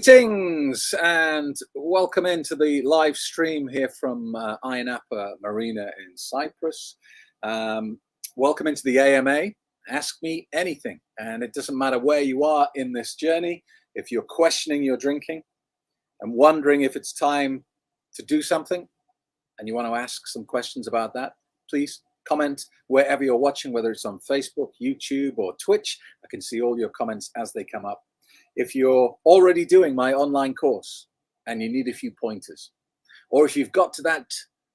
Greetings and welcome into the live stream here from Ayia Napa Marina in Cyprus. Welcome into the AMA. Ask me anything, and it doesn't matter where you are in this journey. If you're questioning your drinking and wondering if it's time to do something and you want to ask some questions about that, please comment wherever you're watching, whether it's on Facebook, YouTube, or Twitch. I can see all your comments as they come up. If you're already doing my online course and you need a few pointers, or if you've got to that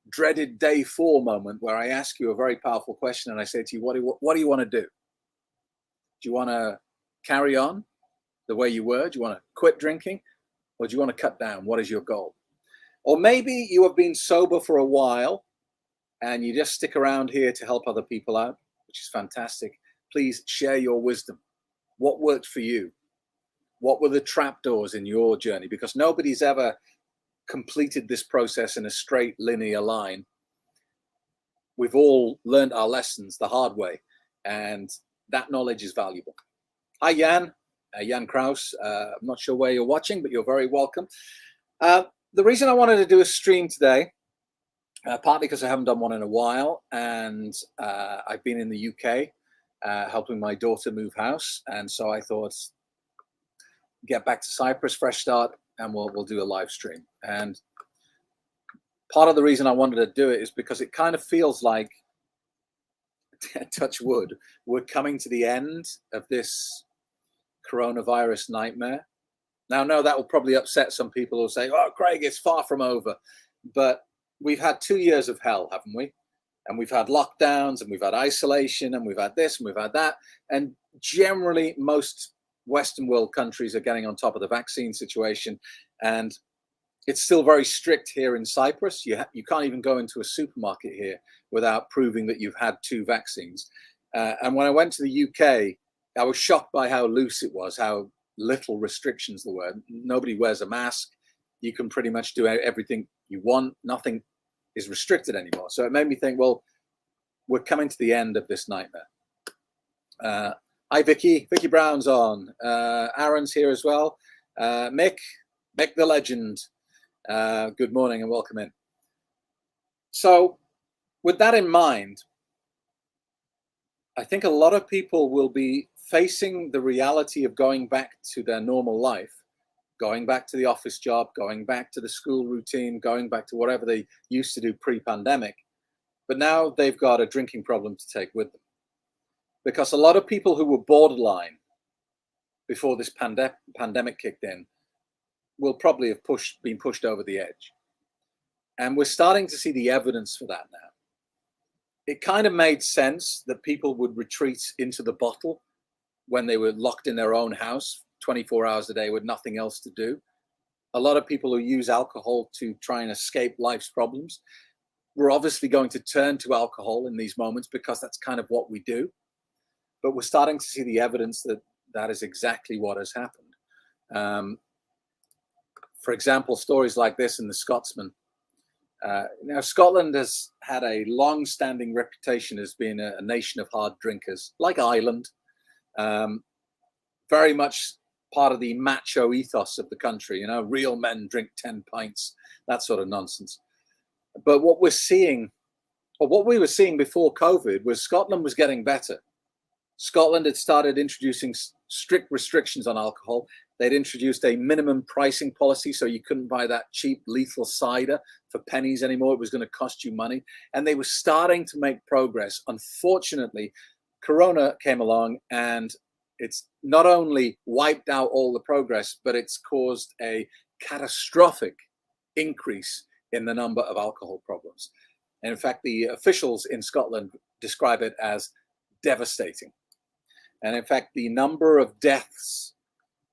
dreaded day 4 moment where I ask you a very powerful question and I say to you, what do you want to do? Do you want to carry on the way you were? Do you want to quit drinking? Or do you want to cut down? What is your goal? Or maybe you have been sober for a while and you just stick around here to help other people out, which is fantastic. Please share your wisdom. What worked for you? What were the trapdoors in your journey? Because nobody's ever completed this process in a straight linear line. We've all learned our lessons the hard way, and that knowledge is valuable. Hi, Jan. Jan Kraus. I'm not sure where you're watching, but you're very welcome. The reason I wanted to do a stream today, partly because I haven't done one in a while, and I've been in the UK helping my daughter move house, and so I thought, get back to Cyprus, fresh start, and we'll do a live stream. And part of the reason I wanted to do it is because it kind of feels like, touch wood, we're coming to the end of this coronavirus nightmare. Now, no, that will probably upset some people who say, oh, Craig, it's far from over. But we've had 2 years of hell, haven't we? And we've had lockdowns, and we've had isolation, and we've had this, and we've had that. And generally, most Western world countries are getting on top of the vaccine situation, and it's still very strict here in Cyprus. You can't even go into a supermarket here without proving that you've had 2 vaccines. And when I went to the UK, I was shocked by how loose it was, how little restrictions there were. Nobody wears a mask. You can pretty much do everything you want. Nothing is restricted anymore. So it made me think, well, we're coming to the end of this nightmare. Hi, Vicky. Vicky Brown's on. Aaron's here as well. Mick the legend. Good morning and welcome in. So with that in mind, I think a lot of people will be facing the reality of going back to their normal life, going back to the office job, going back to the school routine, going back to whatever they used to do pre-pandemic. But now they've got a drinking problem to take with them. Because a lot of people who were borderline before this pandemic kicked in will probably have been pushed over the edge. And we're starting to see the evidence for that now. It kind of made sense that people would retreat into the bottle when they were locked in their own house 24 hours a day with nothing else to do. A lot of people who use alcohol to try and escape life's problems, we're obviously going to turn to alcohol in these moments because that's kind of what we do. But we're starting to see the evidence that that is exactly what has happened. For example, stories like this in the Scotsman. Now, Scotland has had a long-standing reputation as being a nation of hard drinkers, like Ireland. Very much part of the macho ethos of the country. You know, real men drink 10 pints, that sort of nonsense. But what we're seeing, or what we were seeing before COVID, was Scotland was getting better. Scotland had started introducing strict restrictions on alcohol. They'd introduced a minimum pricing policy, so you couldn't buy that cheap lethal cider for pennies anymore. It was going to cost you money. And they were starting to make progress. Unfortunately, Corona came along and it's not only wiped out all the progress, but it's caused a catastrophic increase in the number of alcohol problems. And in fact, the officials in Scotland describe it as devastating. And in fact, the number of deaths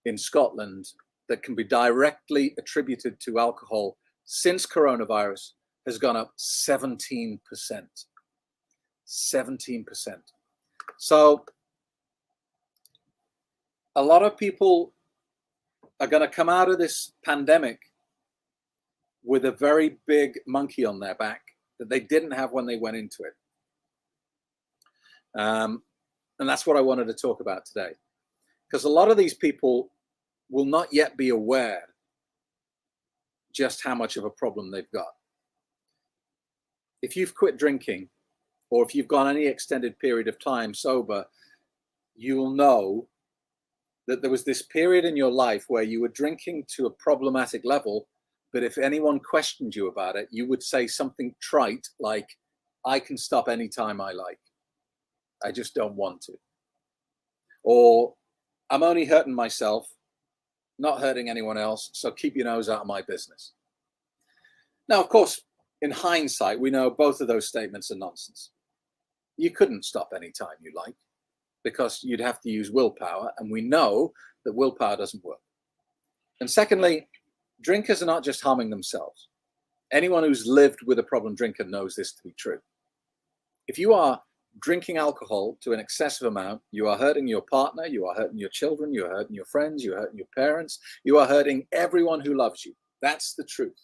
in Scotland that can be directly attributed to alcohol since coronavirus has gone up 17%. 17%. So a lot of people are going to come out of this pandemic with a very big monkey on their back that they didn't have when they went into it. And that's what I wanted to talk about today. Because a lot of these people will not yet be aware just how much of a problem they've got. If you've quit drinking, or if you've gone any extended period of time sober, you will know that there was this period in your life where you were drinking to a problematic level, but if anyone questioned you about it, you would say something trite like, I can stop anytime I like. I just don't want to. Or, I'm only hurting myself, not hurting anyone else, so keep your nose out of my business. Now, of course, in hindsight, we know both of those statements are nonsense. You couldn't stop anytime you like, because you'd have to use willpower, and we know that willpower doesn't work. And secondly, drinkers are not just harming themselves. Anyone who's lived with a problem drinker knows this to be true. If you are drinking alcohol to an excessive amount, you are hurting your partner, you are hurting your children, you are hurting your friends, you are hurting your parents, you are hurting everyone who loves you. That's the truth.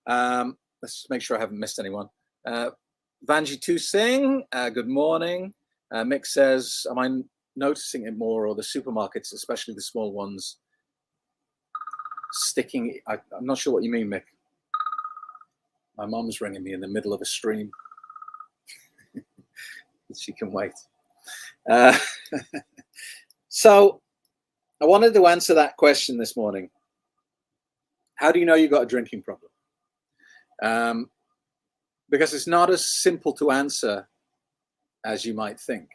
Let's make sure I haven't missed anyone. Vanji Tu Singh, good morning. Mick says, am I noticing it more, or the supermarkets, especially the small ones, sticking? I'm not sure what you mean, Mick. My mom's ringing me in the middle of a stream. She can wait. So I wanted to answer that question this morning. How do you know you've got a drinking problem? Because it's not as simple to answer as you might think.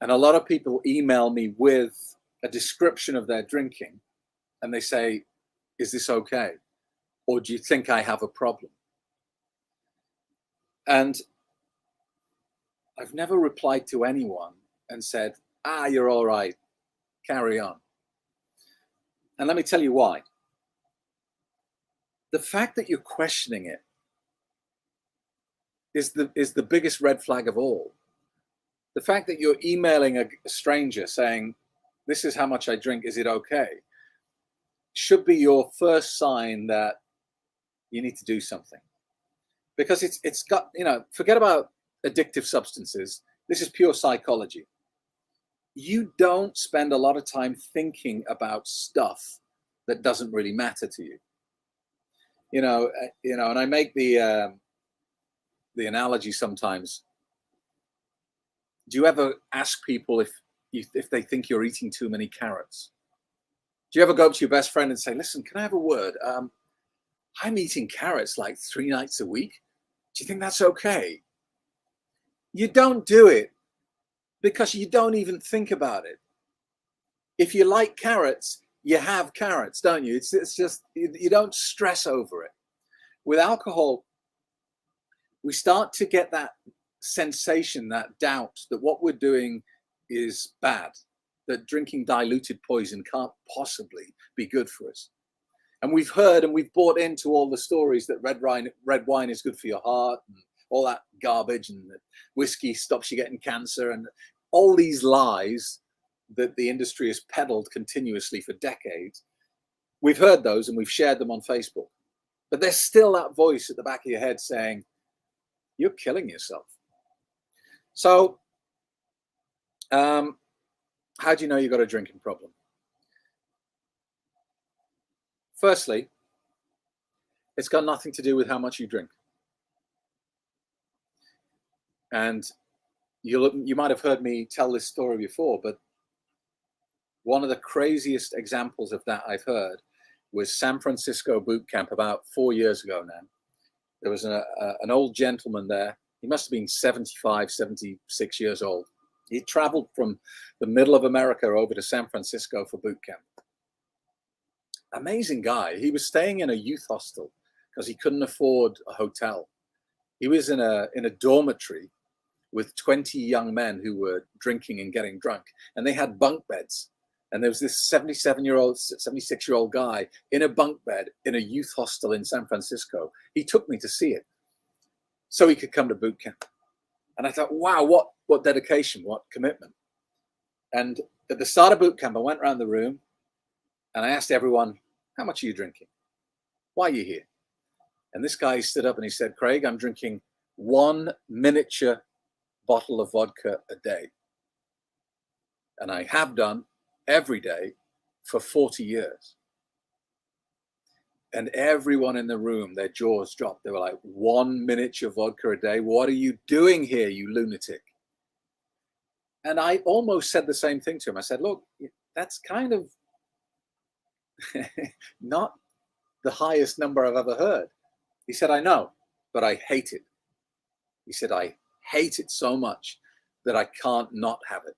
And a lot of people email me with a description of their drinking, and they say, is this okay? Or do you think I have a problem? And I've never replied to anyone and said, you're all right, carry on. And let me tell you why. The fact that you're questioning it is the biggest red flag of all. The fact that you're emailing a stranger saying, this is how much I drink, is it okay? Should be your first sign that you need to do something. Because it's got, forget about addictive substances. This is pure psychology. You don't spend a lot of time thinking about stuff that doesn't really matter to you. And I make the analogy sometimes. Do you ever ask people if they think you're eating too many carrots? Do you ever go up to your best friend and say, listen, can I have a word? I'm eating carrots like 3 nights a week. Do you think that's okay? You don't do it because you don't even think about it. If you like carrots, you have carrots, don't you? It's just, you don't stress over it. With alcohol, we start to get that sensation, that doubt that what we're doing is bad, that drinking diluted poison can't possibly be good for us. And we've heard and we've bought into all the stories that red wine is good for your heart and all that garbage, and that whiskey stops you getting cancer, and all these lies that the industry has peddled continuously for decades. We've heard those and we've shared them on Facebook. But there's still that voice at the back of your head saying, you're killing yourself. So how do you know you've got a drinking problem? Firstly, it's got nothing to do with how much you drink. And you might have heard me tell this story before, but one of the craziest examples of that I've heard was San Francisco boot camp about 4 years ago now. There was an old gentleman there. He must have been 75, 76 years old. He traveled from the middle of America over to San Francisco for boot camp. Amazing guy. He was staying in a youth hostel because he couldn't afford a hotel. He was in a dormitory with 20 young men who were drinking and getting drunk, and they had bunk beds. And there was this 77-year-old, 76-year-old guy in a bunk bed in a youth hostel in San Francisco. He took me to see it so he could come to boot camp. And I thought, wow, what dedication, what commitment. And at the start of boot camp, I went around the room and I asked everyone, how much are you drinking? Why are you here? And this guy stood up and he said, Craig, I'm drinking 1 miniature bottle of vodka a day. And I have done every day for 40 years. And everyone in the room, their jaws dropped. They were like, 1 miniature vodka a day? What are you doing here, you lunatic? And I almost said the same thing to him. I said, look, that's kind of not the highest number I've ever heard. He said, I know, but I hate it. He said, I hate it so much that I can't not have it.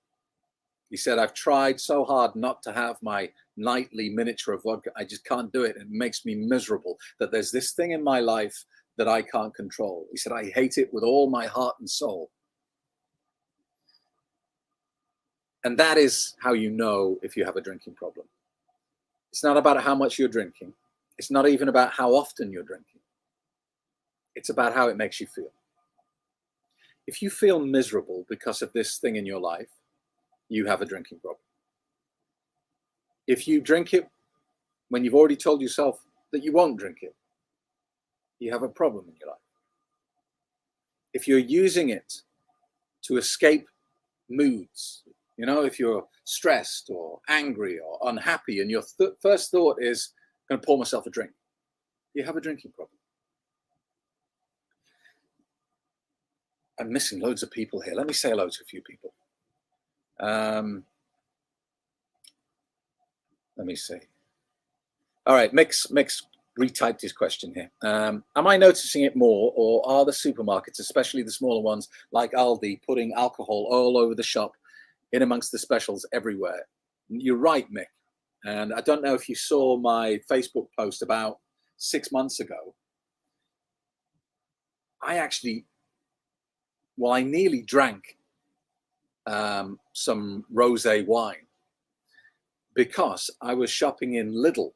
He said, I've tried so hard not to have my nightly miniature of vodka. I just can't do it. It makes me miserable that there's this thing in my life that I can't control. He said, I hate it with all my heart and soul. And that is how you know if you have a drinking problem. It's not about how much you're drinking. It's not even about how often you're drinking. It's about how it makes you feel. If you feel miserable because of this thing in your life, you have a drinking problem. If you drink it when you've already told yourself that you won't drink it, you have a problem in your life. If you're using it to escape moods, you know, if you're stressed or angry or unhappy and your first thought is, I'm going to pour myself a drink, you have a drinking problem. I'm missing loads of people here. Let me say hello to a few people. Let me see. All right, Mix retyped his question here. Am I noticing it more, or are the supermarkets, especially the smaller ones like Aldi, putting alcohol all over the shop, in amongst the specials everywhere? You're right, Mick. And I don't know if you saw my Facebook post about 6 months ago. I nearly drank some rosé wine because I was shopping in Lidl,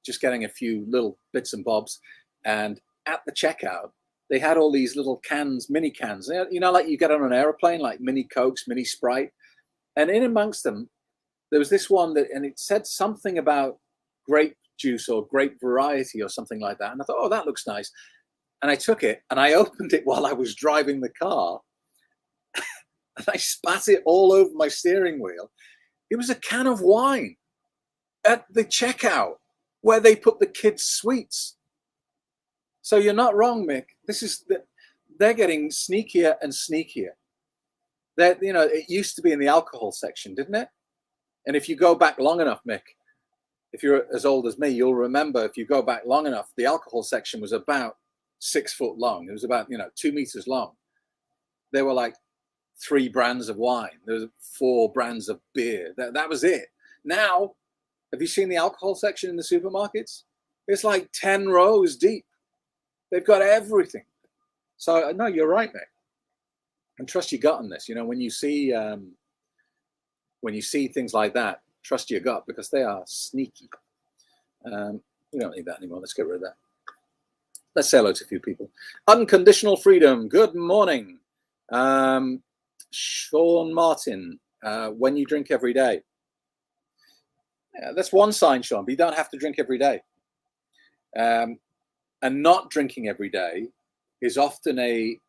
just getting a few little bits and bobs. And at the checkout, they had all these little cans, mini cans, you know, like you get on an airplane, like mini Cokes, mini Sprite. And in amongst them, there was this one and it said something about grape juice or grape variety or something like that. And I thought, oh, that looks nice. And I took it and I opened it while I was driving the car. And I spat it all over my steering wheel. It was a can of wine at the checkout where they put the kids' sweets. So you're not wrong, Mick. They're getting sneakier and sneakier. That, you know, it used to be in the alcohol section, didn't it? And if you go back long enough, Mick, if you're as old as me, you'll remember if you go back long enough, the alcohol section was about 6 foot long. It was about, 2 meters long. There were like 3 brands of wine. There was 4 brands of beer. That was it. Now, have you seen the alcohol section in the supermarkets? It's like 10 rows deep. They've got everything. So no, you're right, Mick. And trust your gut on this. You know, when you see things like that, trust your gut because they are sneaky. We don't need that anymore. Let's get rid of that. Let's say hello to a few people. Unconditional freedom. Good morning. Sean Martin. When you drink every day. Yeah, that's one sign, Sean, but you don't have to drink every day. And not drinking every day is often an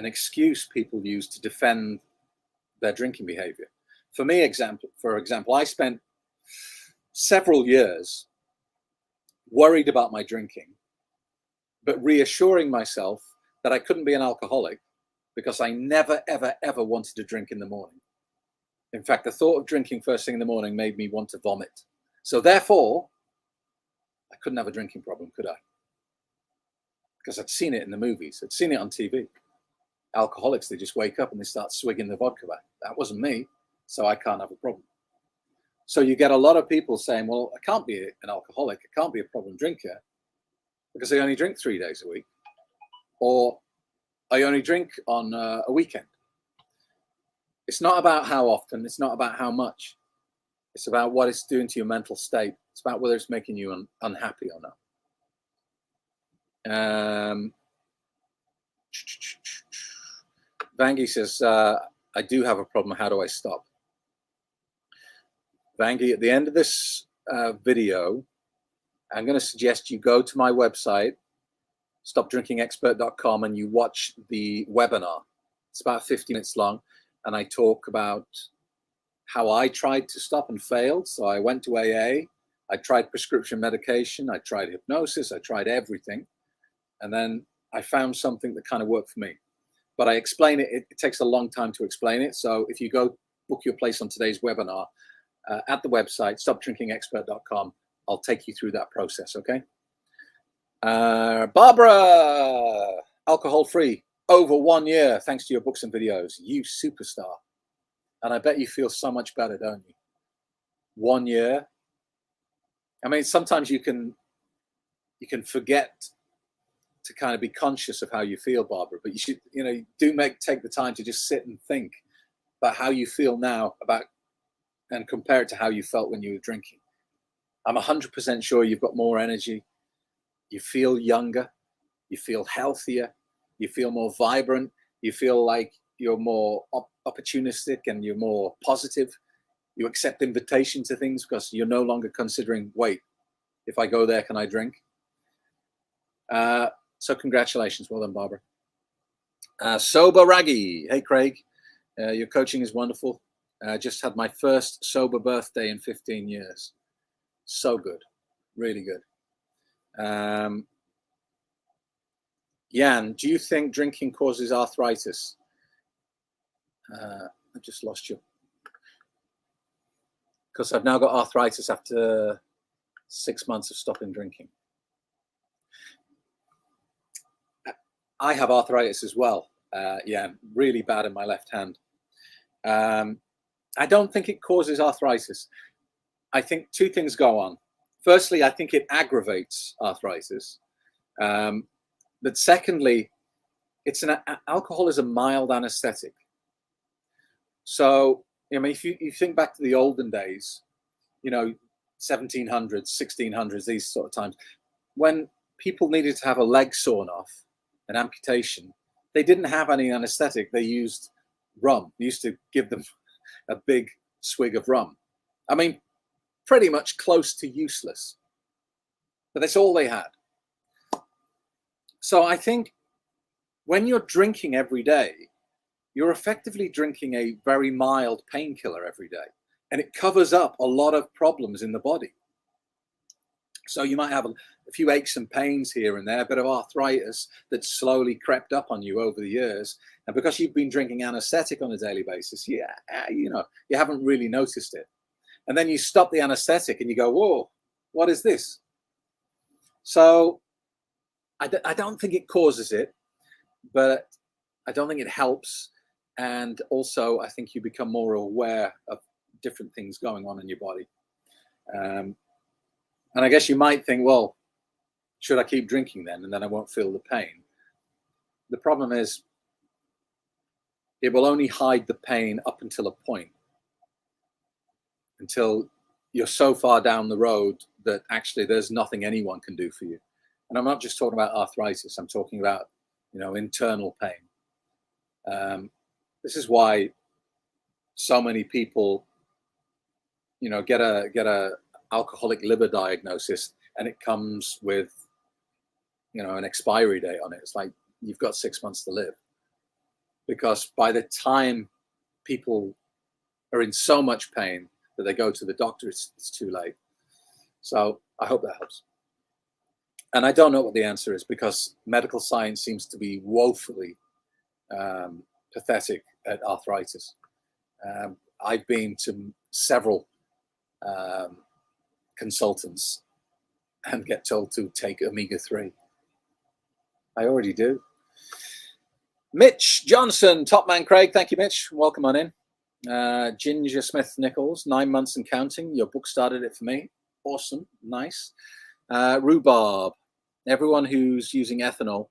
excuse people use to defend their drinking behavior. For me, for example, I spent several years worried about my drinking, but reassuring myself that I couldn't be an alcoholic because I never, ever, ever wanted to drink in the morning. In fact, the thought of drinking first thing in the morning made me want to vomit. So therefore, I couldn't have a drinking problem, could I? Because I'd seen it in the movies. I'd seen it on TV. Alcoholics, they just wake up and they start swigging the vodka back. That wasn't me, so I can't have a problem. So you get a lot of people saying, well, I can't be an alcoholic. I can't be a problem drinker because I only drink 3 days a week. Or I only drink on a weekend. It's not about how often. It's not about how much. It's about what it's doing to your mental state. It's about whether it's making you unhappy or not. Vangi says, I do have a problem. How do I stop? Vangi, at the end of this video, I'm going to suggest you go to my website, stopdrinkingexpert.com, and you watch the webinar. It's about 50 minutes long, and I talk about how I tried to stop and failed. So I went to AA. I tried prescription medication. I tried hypnosis. I tried everything. And then I found something that kind of worked for me. But I explain it. It takes a long time to explain it. So if you go book your place on today's webinar at the website, stopdrinkingexpert.com, I'll take you through that process, okay? Barbara, alcohol-free, over 1 year, thanks to your books and videos. You superstar. And I bet you feel so much better, don't you? 1 year. I mean, sometimes you can forget to kind of be conscious of how you feel, Barbara, but you should, take the time to just sit and think about how you feel now and compare it to how you felt when you were drinking. I'm 100% sure you've got more energy. You feel younger. You feel healthier. You feel more vibrant. You feel like you're more opportunistic and you're more positive. You accept invitation to things because you're no longer considering, wait, if I go there, can I drink? So congratulations. Well done, Barbara. Sober Raggy. Hey, Craig. Your coaching is wonderful. Just had my first sober birthday in 15 years. So good. Really good. Jan, do you think drinking causes arthritis? I just lost you. Because I've now got arthritis after 6 months of stopping drinking. I have arthritis as well. Really bad in my left hand. I don't think it causes arthritis. I think two things go on. Firstly, I think it aggravates arthritis. But secondly, alcohol is a mild anesthetic. So, if you think back to the olden days, 1700s, 1600s, these sort of times, when people needed to have a leg sawn off, an amputation, they didn't have any anesthetic. They used rum. They used to give them a big swig of rum. I mean, pretty much close to useless. But that's all they had. So I think when you're drinking every day, you're effectively drinking a very mild painkiller every day. And it covers up a lot of problems in the body. So you might have a few aches and pains here and there, a bit of arthritis that slowly crept up on you over the years. And because you've been drinking anesthetic on a daily basis, you haven't really noticed it. And then you stop the anesthetic and you go, whoa, what is this? So I don't think it causes it, but I don't think it helps. And also, I think you become more aware of different things going on in your body. And I guess you might think, well, should I keep drinking then? And then I won't feel the pain. The problem is it will only hide the pain up until a point, until you're so far down the road that actually there's nothing anyone can do for you. And I'm not just talking about arthritis. I'm talking about, internal pain. This is why so many people, get a alcoholic liver diagnosis, and it comes with, an expiry date on it. It's like you've got 6 months to live, because by the time people are in so much pain that they go to the doctor, it's too late. So I hope that helps. And I don't know what the answer is, because medical science seems to be woefully pathetic at arthritis. I've been to several consultants and get told to take omega-3. I already do. Mitch Johnson, Top Man Craig, thank you, Mitch. Welcome on in. Ginger Smith Nichols, 9 months and counting. Your book started it for me. Awesome, nice. Rhubarb, everyone who's using ethanol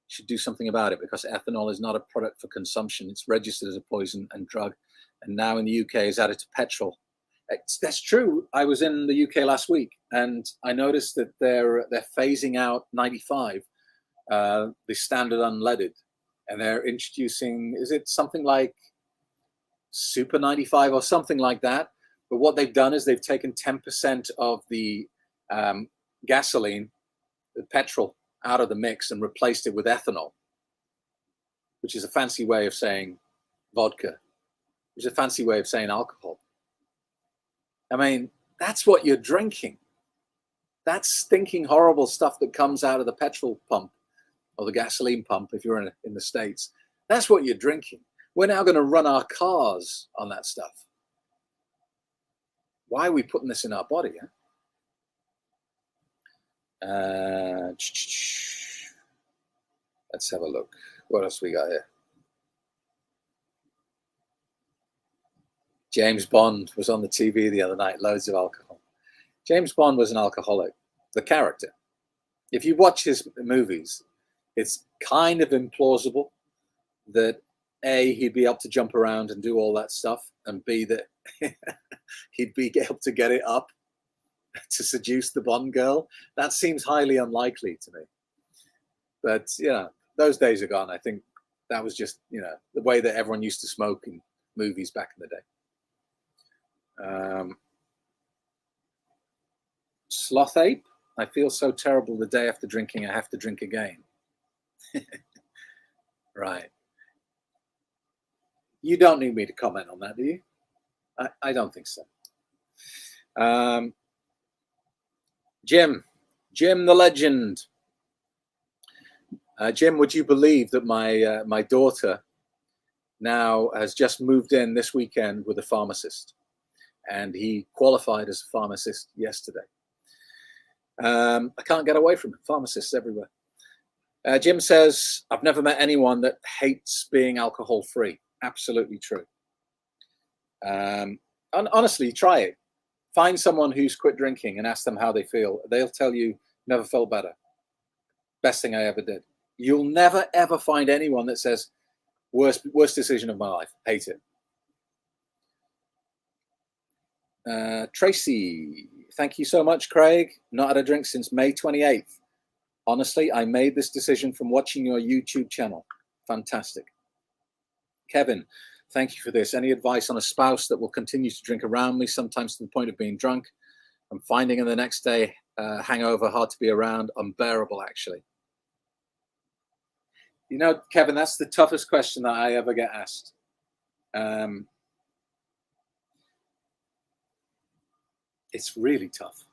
should do something about it, because ethanol is not a product for consumption. It's registered as a poison and drug, and now in the UK is added to petrol. That's true. I was in the UK last week, and I noticed that they're phasing out 95, the standard unleaded, and they're introducing, is it something like Super 95 or something like that? But what they've done is they've taken 10% of the gasoline, the petrol, out of the mix and replaced it with ethanol, which is a fancy way of saying vodka, which is a fancy way of saying alcohol. I mean, that's what you're drinking. That's stinking, horrible stuff that comes out of the petrol pump or the gasoline pump if you're in the States. That's what you're drinking. We're now going to run our cars on that stuff. Why are we putting this in our body? Let's have a look. What else we got here? James Bond was on the TV the other night, loads of alcohol. James Bond was an alcoholic, the character. If you watch his movies, it's kind of implausible that A, he'd be able to jump around and do all that stuff, and B, that he'd be able to get it up to seduce the Bond girl. That seems highly unlikely to me. But, those days are gone. I think that was just, the way that everyone used to smoke in movies back in the day. Sloth Ape, I feel so terrible the day after drinking, I have to drink again. Right. You don't need me to comment on that, do you? I don't think so. Jim the legend. Jim, would you believe that my daughter now has just moved in this weekend with a pharmacist, and he qualified as a pharmacist yesterday. I can't get away from it. Pharmacists everywhere. Jim says, I've never met anyone that hates being alcohol free. Absolutely true. And honestly, try it. Find someone who's quit drinking and ask them how they feel. They'll tell you, never felt better. Best thing I ever did. You'll never, ever find anyone that says, worst decision of my life. Hate it. Tracy, thank you so much, Craig. Not had a drink since May 28th. Honestly, I made this decision from watching your YouTube channel. Fantastic. Kevin, thank you for this. Any advice on a spouse that will continue to drink around me, sometimes to the point of being drunk? I'm finding in the next day hangover, hard to be around, unbearable, actually. Kevin, that's the toughest question that I ever get asked. It's really tough.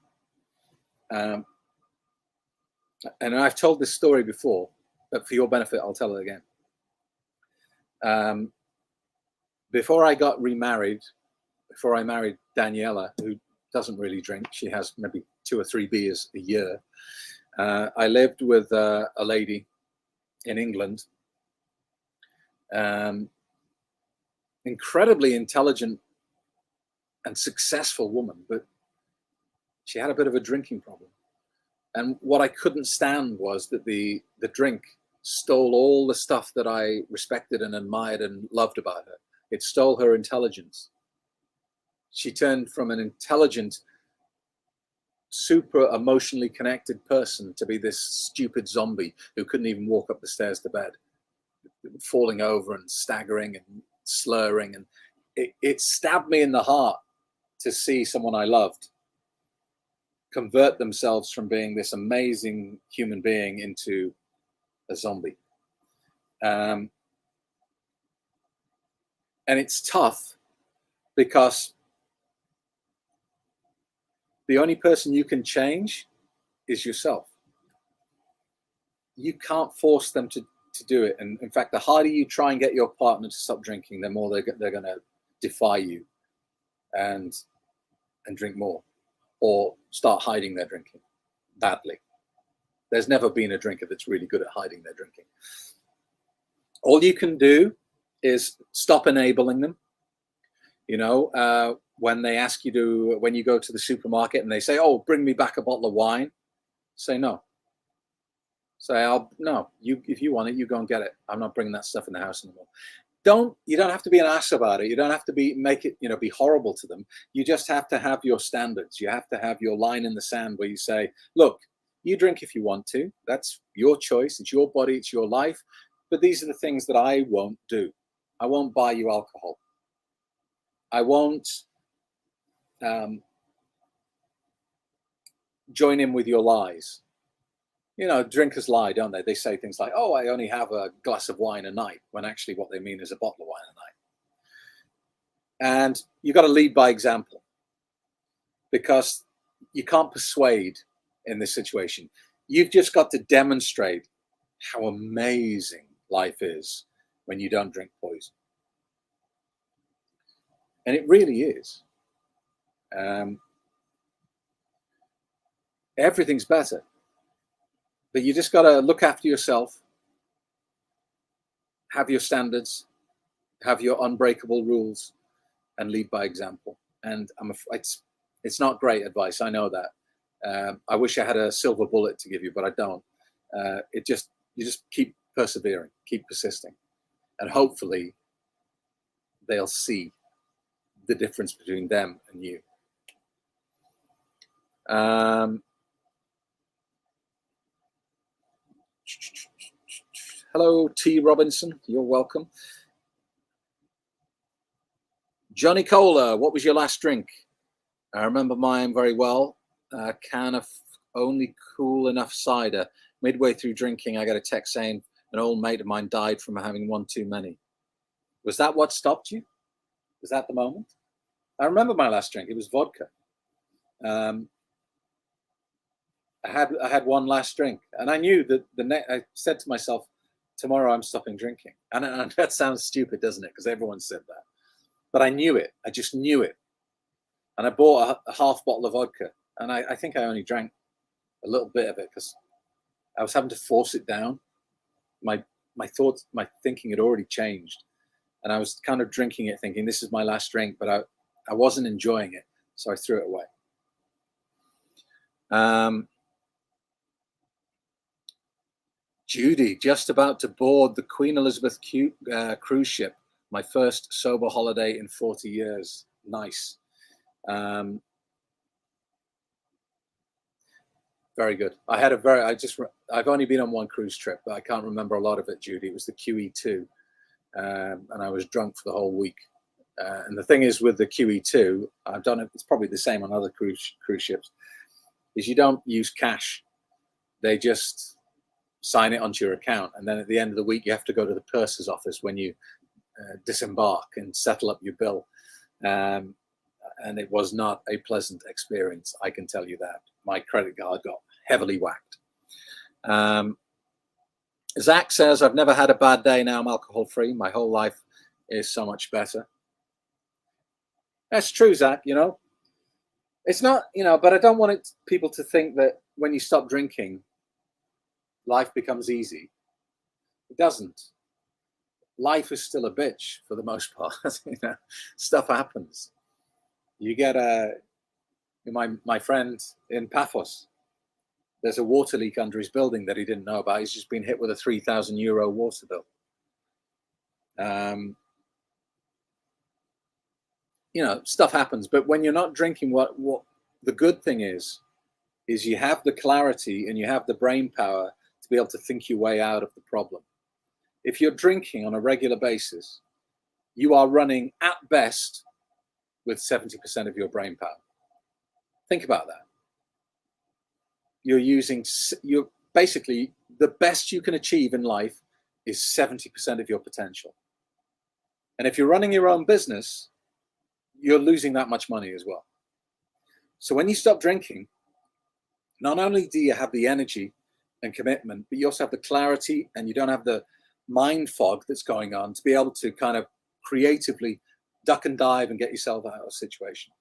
And I've told this story before, but for your benefit, I'll tell it again. Before I got remarried, before I married Daniela, who doesn't really drink, she has maybe 2 or 3 beers a year. I lived with a lady in England, incredibly intelligent and successful woman, but she had a bit of a drinking problem. And what I couldn't stand was that the drink stole all the stuff that I respected and admired and loved about her. It stole her intelligence. She turned from an intelligent, super emotionally connected person to be this stupid zombie who couldn't even walk up the stairs to bed, falling over and staggering and slurring. And it stabbed me in the heart to see someone I loved convert themselves from being this amazing human being into a zombie. And it's tough because the only person you can change is yourself. You can't force them to do it. And in fact, the harder you try and get your partner to stop drinking, the more they're going to defy you and drink more, or start hiding their drinking badly. There's never been a drinker that's really good at hiding their drinking. All you can do is stop enabling them. When they ask you to, when you go to the supermarket and they say, oh, bring me back a bottle of wine, say no. Say, no, if you want it, you go and get it. I'm not bringing that stuff in the house anymore. You don't have to be an ass about it. You don't have to be horrible to them. You just have to have your standards. You have to have your line in the sand where you say, look, you drink if you want to. That's your choice. It's your body. It's your life. But these are the things that I won't do. I won't buy you alcohol. I won't join in with your lies. Drinkers lie, don't they? They say things like, oh, I only have a glass of wine a night, when actually what they mean is a bottle of wine a night. And you got to lead by example. because you can't persuade in this situation. You've just got to demonstrate how amazing life is when you don't drink poison. And it really is. Everything's better. But you just got to look after yourself, have your standards, have your unbreakable rules, and lead by example. And I'm afraid it's not great advice. I know that. I wish I had a silver bullet to give you, but I don't. You just keep persevering, keep persisting, and hopefully they'll see the difference between them and you. Hello, T. Robinson. You're welcome. Johnny Cola, what was your last drink? I remember mine very well. A can of only cool enough cider. Midway through drinking, I got a text saying an old mate of mine died from having one too many. Was that what stopped you? Was that the moment? I remember my last drink. It was vodka. I had one last drink, and I knew that I said to myself, tomorrow I'm stopping drinking. And that sounds stupid, doesn't it? Because everyone said that. But I knew it. I just knew it. And I bought a half bottle of vodka. And I think I only drank a little bit of it because I was having to force it down. My thoughts, my thinking had already changed. And I was kind of drinking it thinking, this is my last drink. But I wasn't enjoying it. So I threw it away. Judy, just about to board the Queen Elizabeth cruise ship. My first sober holiday in 40 years. Nice. Very good. I've only been on one cruise trip, but I can't remember a lot of it, Judy. It was the QE2. And I was drunk for the whole week. And the thing is with the QE2, I've done it, it's probably the same on other cruise ships, is you don't use cash. They just sign it onto your account. And then at the end of the week, you have to go to the purser's office when you disembark and settle up your bill. And it was not a pleasant experience, I can tell you that. My credit card got heavily whacked. Zach says, I've never had a bad day. Now I'm alcohol free. My whole life is so much better. That's true, Zach. It's not, but I don't want people to think that when you stop drinking, life becomes easy. It doesn't. Life is still a bitch for the most part. Stuff happens. You get my friend in Paphos, there's a water leak under his building that he didn't know about. He's just been hit with a €3,000 water bill. Stuff happens. But when you're not drinking, what the good thing is you have the clarity and you have the brain power to be able to think your way out of the problem. If you're drinking on a regular basis, you are running at best with 70% of your brain power. Think about that. You're basically, the best you can achieve in life is 70% of your potential. And if you're running your own business, you're losing that much money as well. So when you stop drinking, not only do you have the energy and commitment, but you also have the clarity and you don't have the mind fog that's going on to be able to kind of creatively duck and dive and get yourself out of a situation.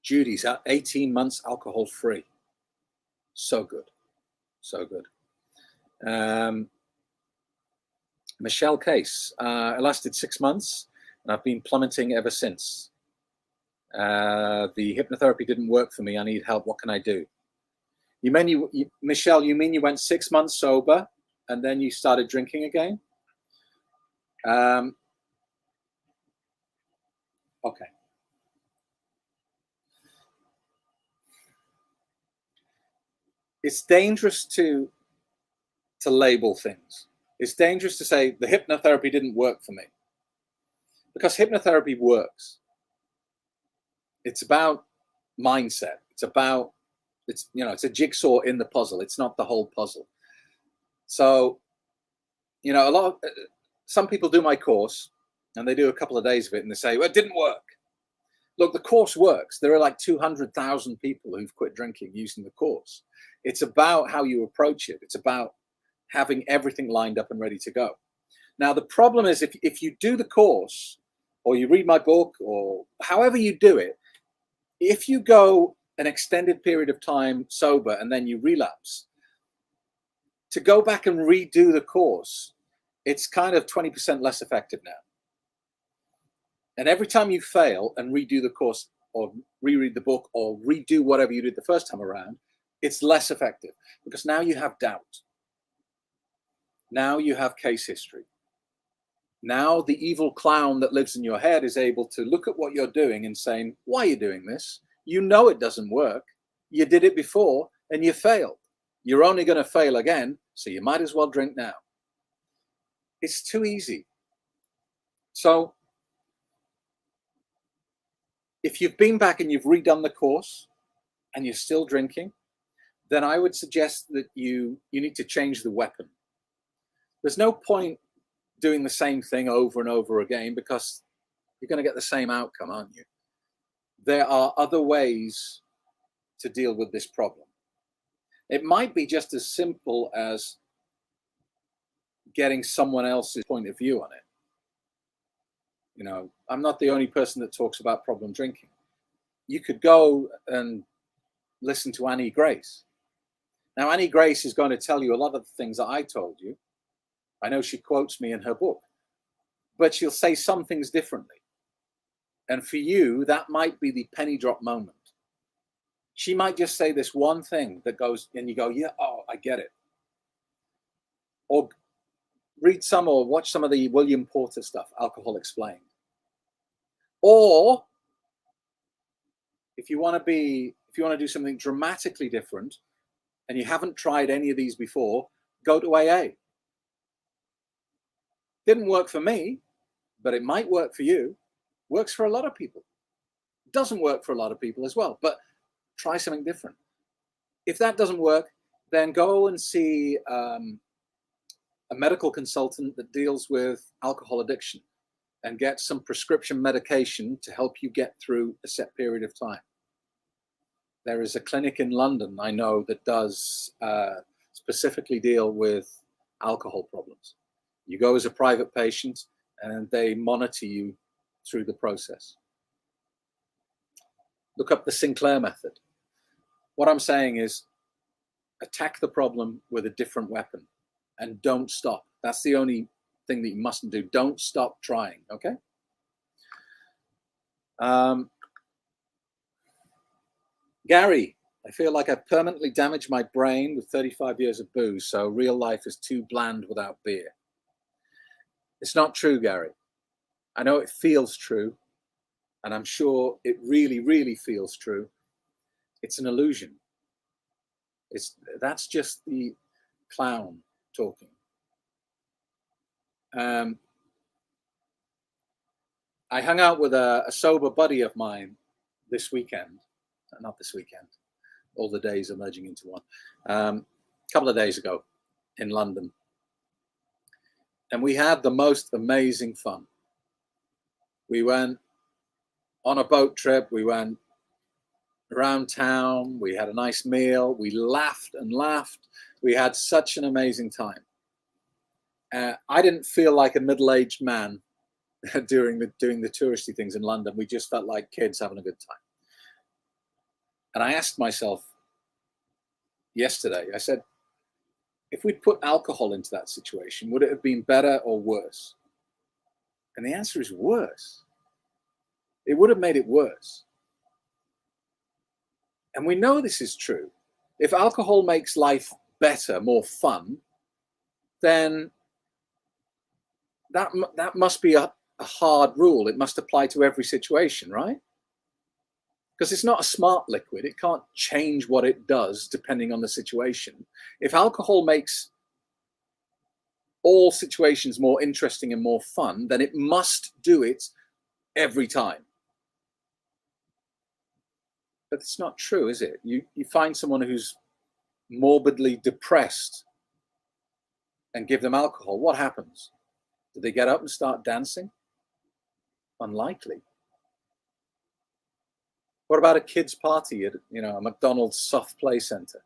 Judy's at 18 months alcohol free. So good. So good. Michelle Case, it lasted 6 months and I've been plummeting ever since. The hypnotherapy didn't work for me. I need help. What can I do? Michelle, you mean you went 6 months sober and then you started drinking again? Okay. It's dangerous to label things. It's dangerous to say the hypnotherapy didn't work for me, because hypnotherapy works. It's about mindset. It's a jigsaw in the puzzle. It's not the whole puzzle. So, some people do my course and they do a couple of days of it and they say, well, it didn't work. Look, the course works. There are like 200,000 people who've quit drinking using the course. It's about how you approach it. It's about having everything lined up and ready to go. Now, the problem is if you do the course, or you read my book, or however you do it, if you go an extended period of time sober and then you relapse, to go back and redo the course, it's kind of 20% less effective now. And every time you fail and redo the course, or reread the book, or redo whatever you did the first time around, it's less effective, because now you have doubt. Now you have case history. Now the evil clown that lives in your head is able to look at what you're doing and saying, why are you doing this? You know it doesn't work. You did it before and you failed. You're only going to fail again, so you might as well drink now. It's too easy. So if you've been back and you've redone the course and you're still drinking, then I would suggest that you need to change the weapon. There's no point doing the same thing over and over again, because you're going to get the same outcome, aren't you? There are other ways to deal with this problem. It might be just as simple as getting someone else's point of view on it. You know, I'm not the only person that talks about problem drinking. You could go and listen to Annie Grace. Now, Annie Grace is going to tell you a lot of the things that I told you. I know she quotes me in her book, but she'll say some things differently. And for you, that might be the penny drop moment. She might just say this one thing that goes, and you go, yeah, oh, I get it. Or read some or watch some of the William Porter stuff, Alcohol Explained. Or if you want to do something dramatically different and you haven't tried any of these before, go to AA. Didn't work for me, but it might work for you. Works for a lot of people. Doesn't work for a lot of people as well, but try something different. If that doesn't work, then go and see a medical consultant that deals with alcohol addiction and get some prescription medication to help you get through a set period of time. There is a clinic in London, I know, that does specifically deal with alcohol problems. You go as a private patient and they monitor you through the process. Look up the Sinclair method. What I'm saying is attack the problem with a different weapon and don't stop. That's the only thing that you mustn't do. Don't stop trying, okay? Gary, I feel like I've permanently damaged my brain with 35 years of booze, so real life is too bland without beer. It's not true, Gary. I know it feels true, and I'm sure it really, really feels true. It's an illusion. That's just the clown talking. I hung out with a sober buddy of mine this weekend. Not this weekend. All the days are merging into one. A couple of days ago in London. And we had the most amazing fun. We went on a boat trip. We went around town. We had a nice meal. We laughed and laughed. We had such an amazing time. I didn't feel like a middle-aged man doing the touristy things in London. We just felt like kids having a good time. And I asked myself yesterday, I said, if we'd put alcohol into that situation, would it have been better or worse? And the answer is worse. It would have made it worse. And we know this is true. If alcohol makes life better, more fun, then that must be a hard rule. It must apply to every situation, right? Because it's not a smart liquid. It can't change what it does depending on the situation. If alcohol makes all situations more interesting and more fun, then it must do it every time. But it's not true, is it? You find someone who's morbidly depressed and give them alcohol. What happens? Do they get up and start dancing? Unlikely. What about a kid's party at, a McDonald's soft play center?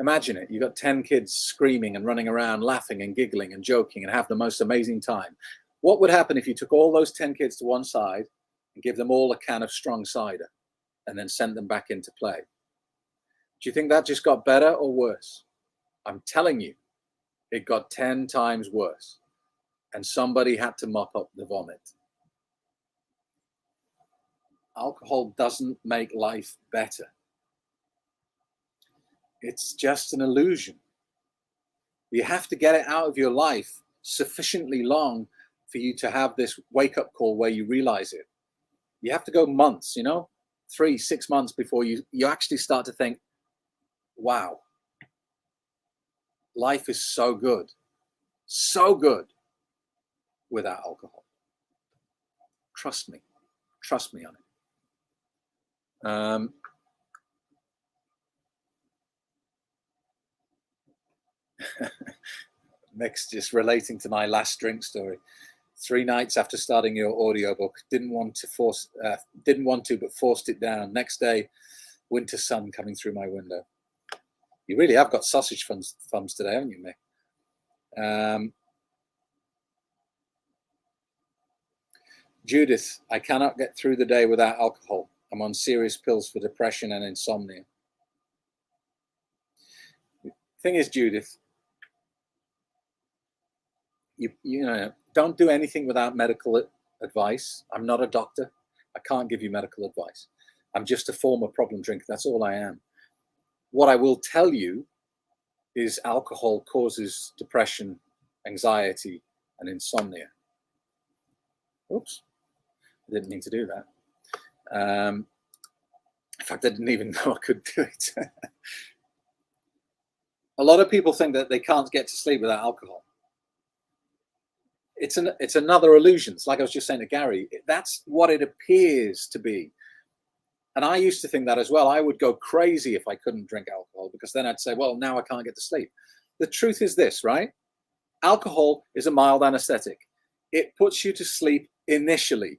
Imagine it. You've got 10 kids screaming and running around, laughing and giggling and joking and have the most amazing time. What would happen if you took all those 10 kids to one side and give them all a can of strong cider and then sent them back into play? Do you think that just got better or worse? I'm telling you, it got 10 times worse. And somebody had to mop up the vomit. Alcohol doesn't make life better. It's just an illusion. You have to get it out of your life sufficiently long for you to have this wake-up call where you realize it. You have to go months, 3-6 months before you actually start to think, wow, life is so good without alcohol. Trust me on it. Mick's just relating to my last drink story. 3 nights after starting your audiobook, didn't want to, but forced it down. Next day, winter sun coming through my window. You really have got sausage thumbs today, haven't you, Mick? Judith, I cannot get through the day without alcohol. I'm on serious pills for depression and insomnia. The thing is, Judith, you don't do anything without medical advice. I'm not a doctor. I can't give you medical advice. I'm just a former problem drinker. That's all I am. What I will tell you is alcohol causes depression, anxiety, and insomnia. Oops, I didn't mean to do that. In fact, I didn't even know I could do it. A lot of people think that they can't get to sleep without alcohol. It's another illusion. It's like I was just saying to Gary, that's what it appears to be. And I used to think that as well. I would go crazy if I couldn't drink alcohol, because then I'd say, well, now I can't get to sleep. The truth is this, right? Alcohol is a mild anesthetic. It puts you to sleep initially.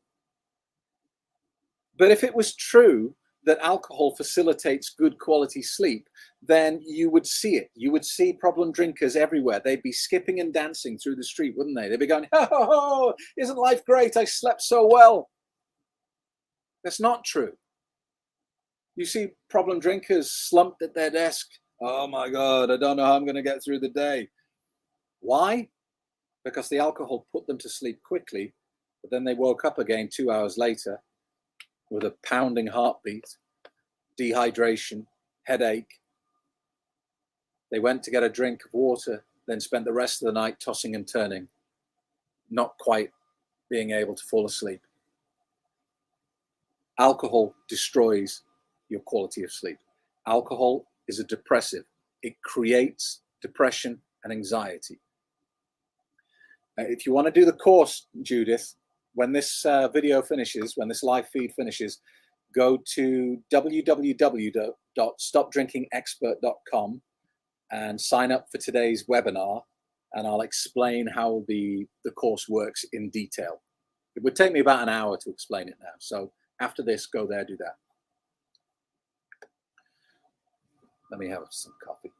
But if it was true that alcohol facilitates good quality sleep, then you would see it. You would see problem drinkers everywhere. They'd be skipping and dancing through the street, wouldn't they? They'd be going, oh, isn't life great? I slept so well. That's not true. You see problem drinkers slumped at their desk. Oh my God, I don't know how I'm going to get through the day. Why? Because the alcohol put them to sleep quickly, but then they woke up again 2 hours later with a pounding heartbeat, dehydration, headache. They went to get a drink of water, then spent the rest of the night tossing and turning, not quite being able to fall asleep. Alcohol destroys your quality of sleep. Alcohol is a depressive. It creates depression and anxiety. If you want to do the course, Judith, when this video finishes, when this live feed finishes, go to www.stopdrinkingexpert.com and sign up for today's webinar, and I'll explain how the course works in detail. It would take me about an hour to explain it now. So after this, go there, do that. Let me have some coffee.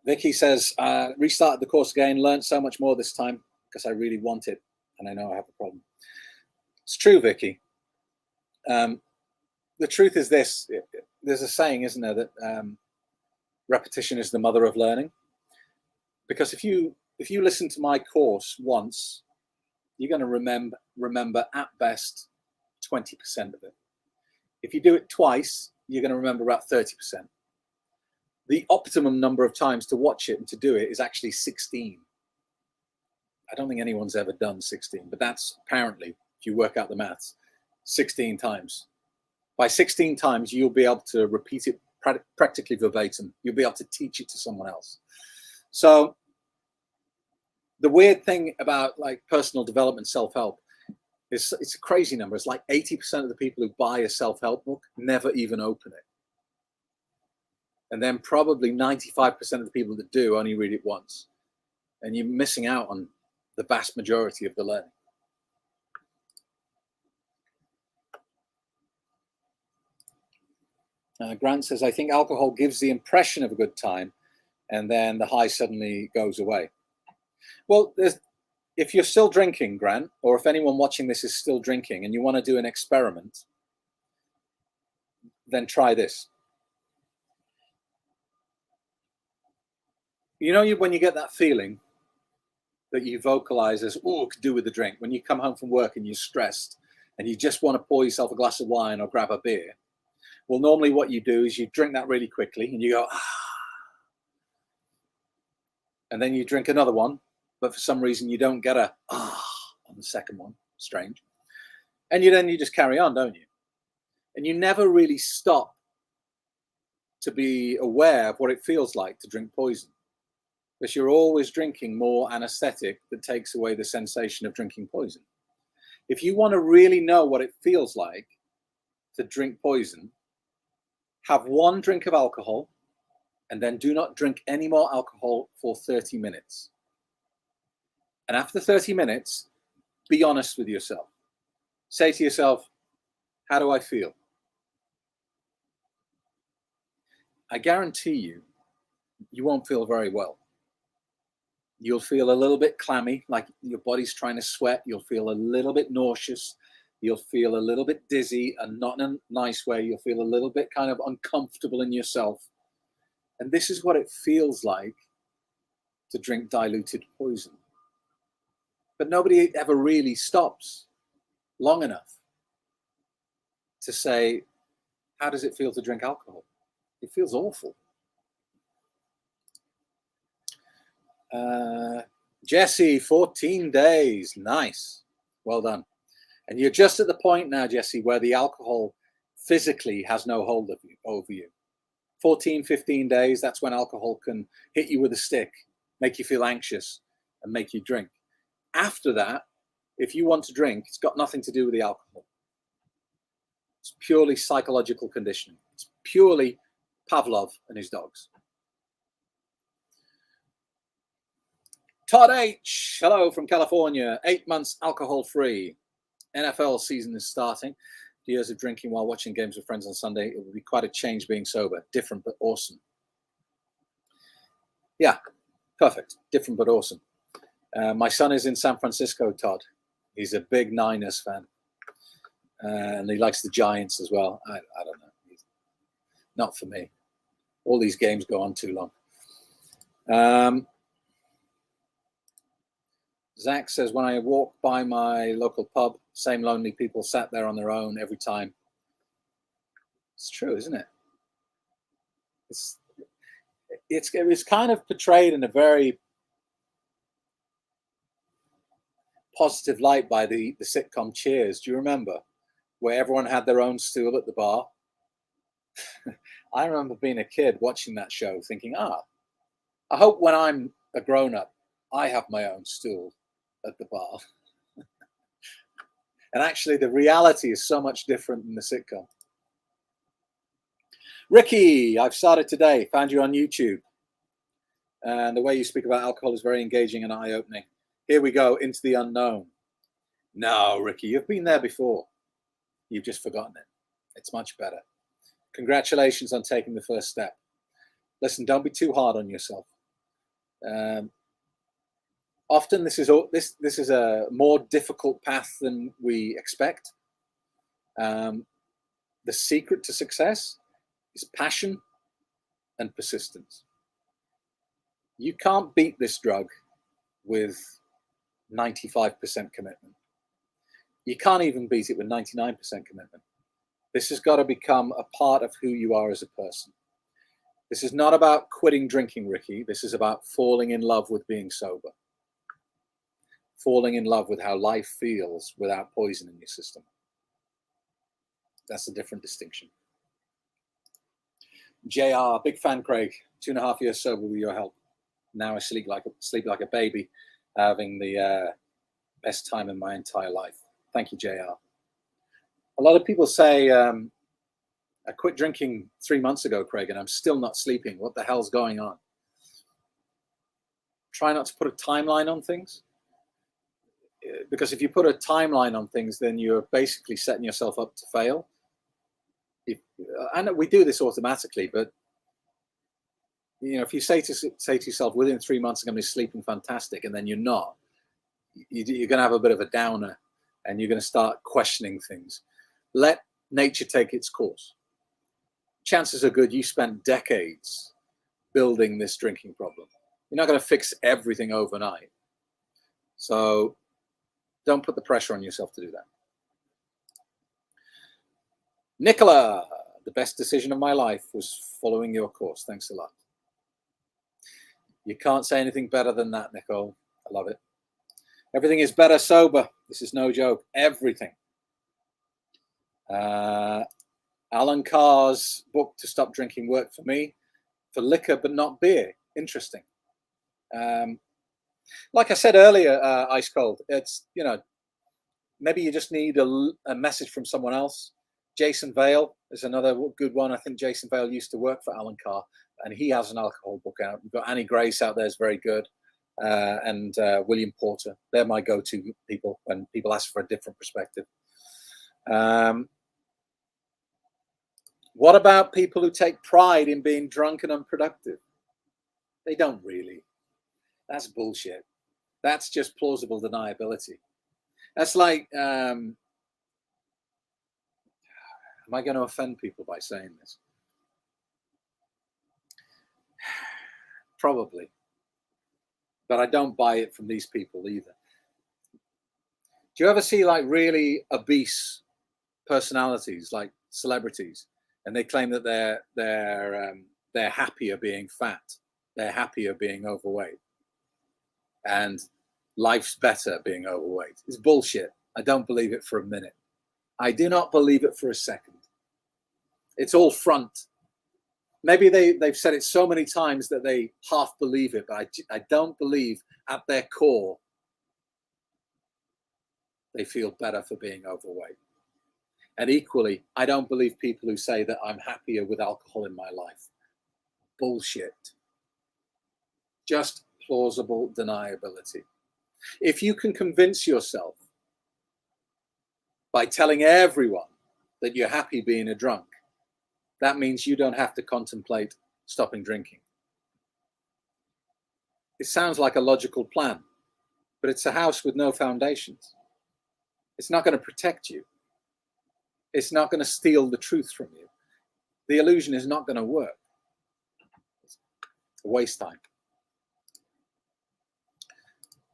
Vicky says, restarted the course again, learned so much more this time because I really want it, and I know I have a problem. It's true, Vicky. The truth is this, there's a saying, isn't there, that repetition is the mother of learning. Because if you listen to my course once, you're going to remember at best 20% of it. If you do it twice, you're going to remember about 30%. The optimum number of times to watch it and to do it is actually 16. I don't think anyone's ever done 16, but that's apparently, if you work out the maths, 16 times. By 16 times, you'll be able to repeat it practically verbatim. You'll be able to teach it to someone else. So the weird thing about like personal development, self-help, is it's a crazy number. It's like 80% of the people who buy a self-help book never even open it. And then probably 95% of the people that do only read it once. And you're missing out on the vast majority of the learning. Grant says, I think alcohol gives the impression of a good time and then the high suddenly goes away. Well, if you're still drinking, Grant, or if anyone watching this is still drinking and you want to do an experiment, then try this. You know, when you get that feeling that you vocalize as, oh, could do with the drink, when you come home from work and you're stressed and you just want to pour yourself a glass of wine or grab a beer. Well, normally what you do is you drink that really quickly and you go, ah. And then you drink another one, but for some reason you don't get a ah on the second one. Strange. And you just carry on, don't you? And you never really stop to be aware of what it feels like to drink poison. Because you're always drinking more anesthetic that takes away the sensation of drinking poison. If you want to really know what it feels like to drink poison, have one drink of alcohol and then do not drink any more alcohol for 30 minutes. And after 30 minutes, be honest with yourself. Say to yourself, how do I feel? I guarantee you, you won't feel very well. You'll feel a little bit clammy, like your body's trying to sweat. You'll feel a little bit nauseous. You'll feel a little bit dizzy, and not in a nice way. You'll feel a little bit kind of uncomfortable in yourself. And this is what it feels like to drink diluted poison. But nobody ever really stops long enough to say, how does it feel to drink alcohol? It feels awful. Jesse, 14 days. Nice. Well done. And you're just at the point now, Jesse, where the alcohol physically has no hold of you, over you. 14, 15 days, that's when alcohol can hit you with a stick, make you feel anxious, and make you drink. After that, if you want to drink, it's got nothing to do with the alcohol. It's purely psychological conditioning. It's purely Pavlov and his dogs. Todd H, hello from California. 8 months alcohol-free. NFL season is starting. Years of drinking while watching games with friends on Sunday. It would be quite a change being sober. Different but awesome. Yeah, perfect. Different but awesome. My son is in San Francisco, Todd. He's a big Niners fan. And he likes the Giants as well. I don't know. Not for me. All these games go on too long. Zach says, when I walk by my local pub, same lonely people sat there on their own every time. It's true, isn't it? It's kind of portrayed in a very positive light by the sitcom Cheers. Do you remember? Where everyone had their own stool at the bar. I remember being a kid watching that show thinking, I hope when I'm a grown-up, I have my own stool at the bar. And actually the reality is so much different than the sitcom. Ricky, I've started today, found you on YouTube. And the way you speak about alcohol is very engaging and eye-opening. Here we go, into the unknown. No, Ricky, you've been there before. You've just forgotten it. It's much better. Congratulations on taking the first step. Listen, don't be too hard on yourself. Often this is a more difficult path than we expect. The secret to success is passion and persistence. You can't beat this drug with 95% commitment. You can't even beat it with 99% commitment. This has got to become a part of who you are as a person. This is not about quitting drinking, Ricky. This is about falling in love with being sober. Falling in love with how life feels without poison in your system. That's a different distinction. JR, big fan, Craig. 2.5 years sober with your help. Now I sleep like a baby, having the best time in my entire life. Thank you, JR. A lot of people say, I quit drinking 3 months ago, Craig, and I'm still not sleeping. What the hell's going on? Try not to put a timeline on things. Because if you put a timeline on things, then you're basically setting yourself up to fail. I know we do this automatically, but if you say to yourself, within 3 months I'm going to be sleeping fantastic, and then you're not, you're going to have a bit of a downer, and you're going to start questioning things. Let nature take its course. Chances are good you spent decades building this drinking problem. You're not going to fix everything overnight. So don't put the pressure on yourself to do that. Nicola, the best decision of my life was following your course. Thanks a lot. You can't say anything better than that, Nicole. I love it. Everything is better sober. This is no joke. Everything. Alan Carr's book, To Stop Drinking, worked for me. For liquor, but not beer. Interesting. Like I said earlier, Ice Cold, it's, maybe you just need a message from someone else. Jason Vale is another good one. I think Jason Vale used to work for Alan Carr, and he has an alcohol book out. We've got Annie Grace out there, is very good, and William Porter. They're my go-to people when people ask for a different perspective. What about people who take pride in being drunk and unproductive? They don't really. That's bullshit. That's just plausible deniability. That's like, am I going to offend people by saying this? Probably. But I don't buy it from these people either. Do you ever see like really obese personalities, like celebrities, and they claim that they're happier being fat, they're happier being overweight, and life's better being overweight? It's bullshit. I don't believe it for a minute. I do not believe it for a second. It's all front. Maybe they've said it so many times that they half believe it, but I don't believe at their core they feel better for being overweight. And equally, I don't believe people who say that I'm happier with alcohol in my life. Bullshit. Just plausible deniability. If you can convince yourself by telling everyone that you're happy being a drunk, that means you don't have to contemplate stopping drinking. It sounds like a logical plan, but it's a house with no foundations. It's not going to protect you. It's not going to steal the truth from you. The illusion is not going to work. It's a waste time.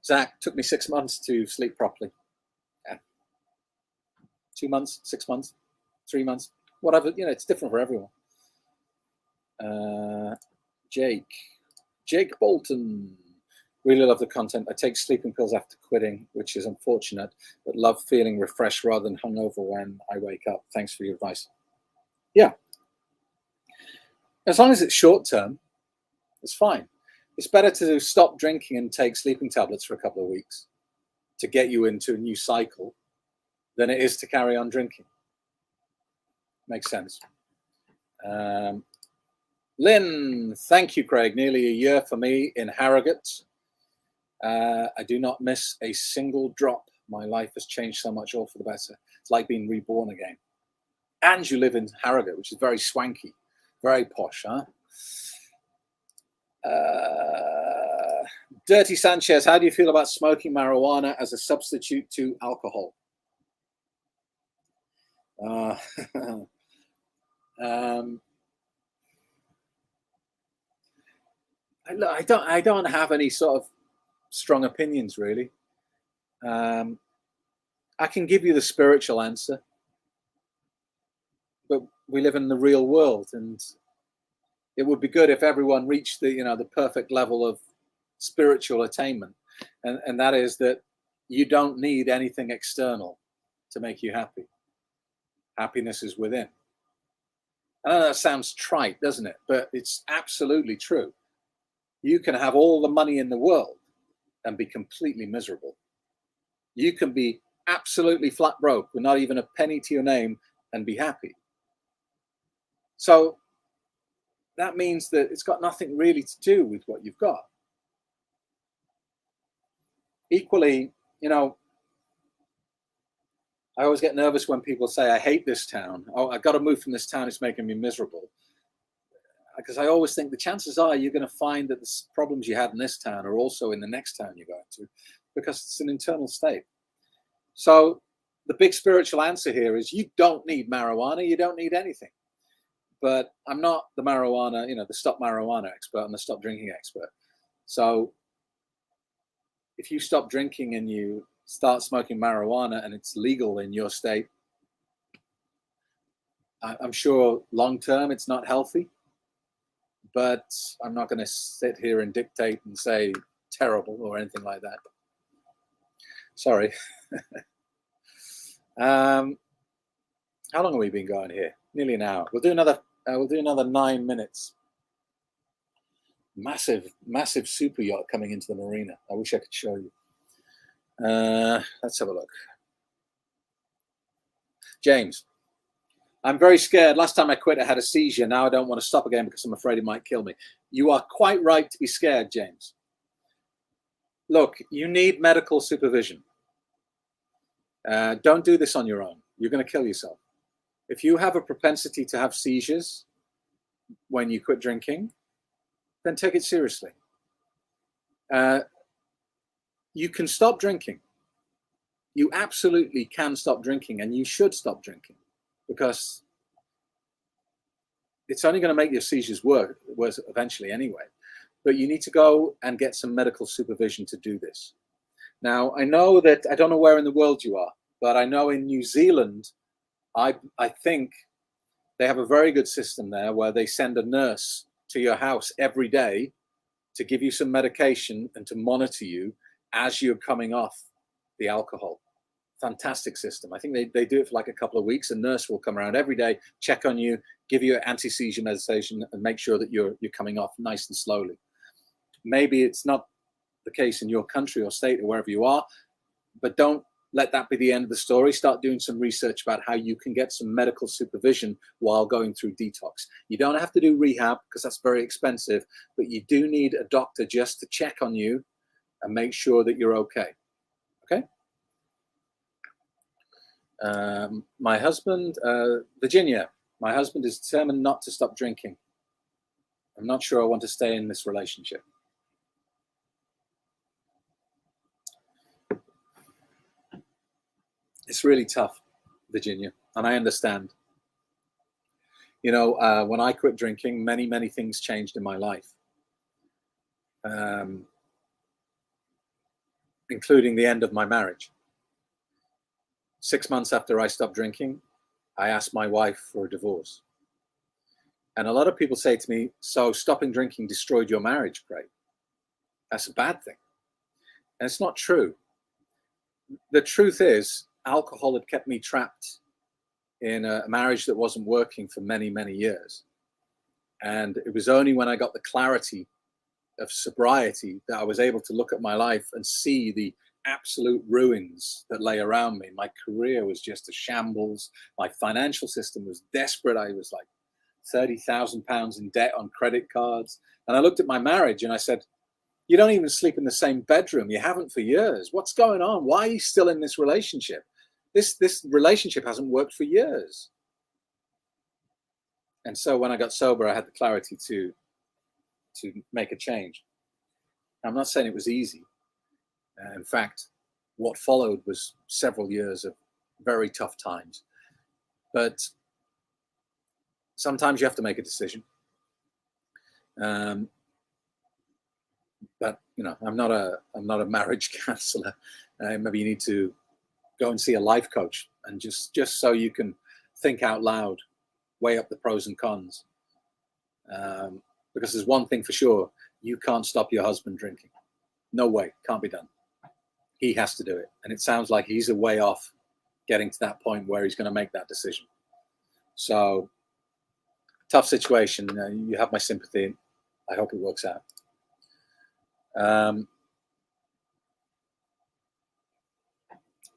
Zach, took me 6 months to sleep properly. Yeah. 2 months, 6 months, 3 months, whatever. It's different for everyone. Jake Bolton. Really love the content. I take sleeping pills after quitting, which is unfortunate, but love feeling refreshed rather than hungover when I wake up. Thanks for your advice. Yeah. As long as it's short term, it's fine. It's better to stop drinking and take sleeping tablets for a couple of weeks to get you into a new cycle than it is to carry on drinking. Makes sense. Lynn, thank you, Craig. Nearly a year for me in Harrogate. I do not miss a single drop. My life has changed so much, all for the better. It's like being reborn again. And you live in Harrogate, which is very swanky, very posh, huh? Dirty Sanchez, how do you feel about smoking marijuana as a substitute to alcohol? I don't have any sort of strong opinions, really. I can give you the spiritual answer, but we live in the real world, and it would be good if everyone reached the perfect level of spiritual attainment, and that is that you don't need anything external to make you happy. Happiness is within. I know that sounds trite, doesn't it? But it's absolutely true. You can have all the money in the world and be completely miserable. You can be absolutely flat broke with not even a penny to your name and be happy. So that means that it's got nothing really to do with what you've got. Equally, I always get nervous when people say, I hate this town. Oh, I got to move from this town. It's making me miserable. Because I always think the chances are you're going to find that the problems you had in this town are also in the next town you're going to, because it's an internal state. So the big spiritual answer here is you don't need marijuana. You don't need anything. But I'm not the marijuana, the stop marijuana expert. I'm the stop drinking expert. So if you stop drinking and you start smoking marijuana and it's legal in your state, I'm sure long term it's not healthy, but I'm not going to sit here and dictate and say terrible or anything like that. Sorry. How long have we been going here? Nearly an hour. We'll do another 9 minutes. Massive super yacht coming into the marina. I wish I could show you. Let's have a look. James, I'm very scared. Last time I quit, I had a seizure. Now I don't want to stop again because I'm afraid it might kill me. You are quite right to be scared, James. Look, you need medical supervision. Don't do this on your own. You're going to kill yourself. If you have a propensity to have seizures when you quit drinking, then take it seriously. You can stop drinking. You absolutely can stop drinking, and you should stop drinking, because it's only going to make your seizures worse eventually anyway. But you need to go and get some medical supervision to do this. Now, I know that, I don't know where in the world you are, but I know in New Zealand, I think they have a very good system there where they send a nurse to your house every day to give you some medication and to monitor you as you're coming off the alcohol. Fantastic system. I think they do it for like a couple of weeks. A nurse will come around every day, check on you, give you anti-seizure medication, and make sure that you're coming off nice and slowly. Maybe it's not the case in your country or state or wherever you are, but don't let that be the end of the story. Start doing some research about how you can get some medical supervision while going through detox. You don't have to do rehab because that's very expensive, but you do need a doctor just to check on you and make sure that you're okay. Okay? My husband, Virginia, my husband is determined not to stop drinking. I'm not sure I want to stay in this relationship. It's really tough, Virginia, and I understand. You know, when I quit drinking, many things changed in my life, including the end of my marriage. 6 months after I stopped drinking, I asked my wife for a divorce. And a lot of people say to me, so stopping drinking destroyed your marriage, Craig. That's a bad thing. And it's not true. The truth is, alcohol had kept me trapped in a marriage that wasn't working for many years. And it was only when I got the clarity of sobriety that I was able to look at my life and see the absolute ruins that lay around me. My career was just a shambles. My financial system was desperate. I was like £30,000 in debt on credit cards. And I looked at my marriage and I said, you don't even sleep in the same bedroom. You haven't for years. What's going on? Why are you still in this relationship? This relationship hasn't worked for years. And so when I got sober, I had the clarity to make a change. I'm not saying it was easy. In fact, what followed was several years of very tough times. But sometimes you have to make a decision. But you know, I'm not a marriage counselor. Maybe you need to go and see a life coach, and just so you can think out loud, weigh up the pros and cons. Because there's one thing for sure: you can't stop your husband drinking. No way, can't be done. He has to do it, and it sounds like he's a way off getting to that point where he's going to make that decision. So, tough situation. You have my sympathy. I hope it works out.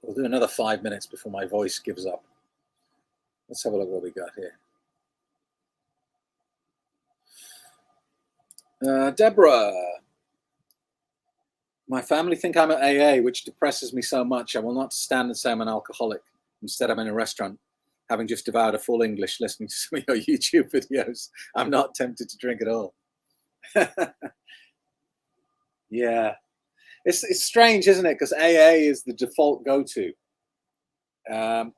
We'll do another 5 minutes before my voice gives up. Let's have a look what we got here. Deborah, my family think I'm at AA, which depresses me so much. I will not stand and say I'm an alcoholic. Instead, I'm in a restaurant, having just devoured a full English, listening to some of your YouTube videos. I'm not tempted to drink at all. Yeah. It's strange, isn't it? Because AA is the default go-to. And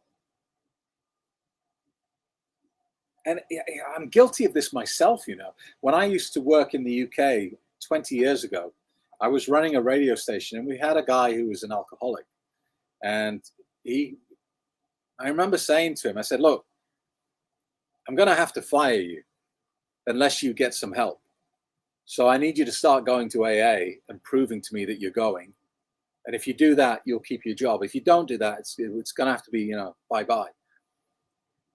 I'm guilty of this myself, you know. When I used to work in the UK 20 years ago, I was running a radio station and we had a guy who was an alcoholic. And I remember saying to him, I said, look, I'm going to have to fire you unless you get some help. So I need you to start going to AA and proving to me that you're going. And if you do that, you'll keep your job. If you don't do that, it's going to have to be, you know, bye-bye.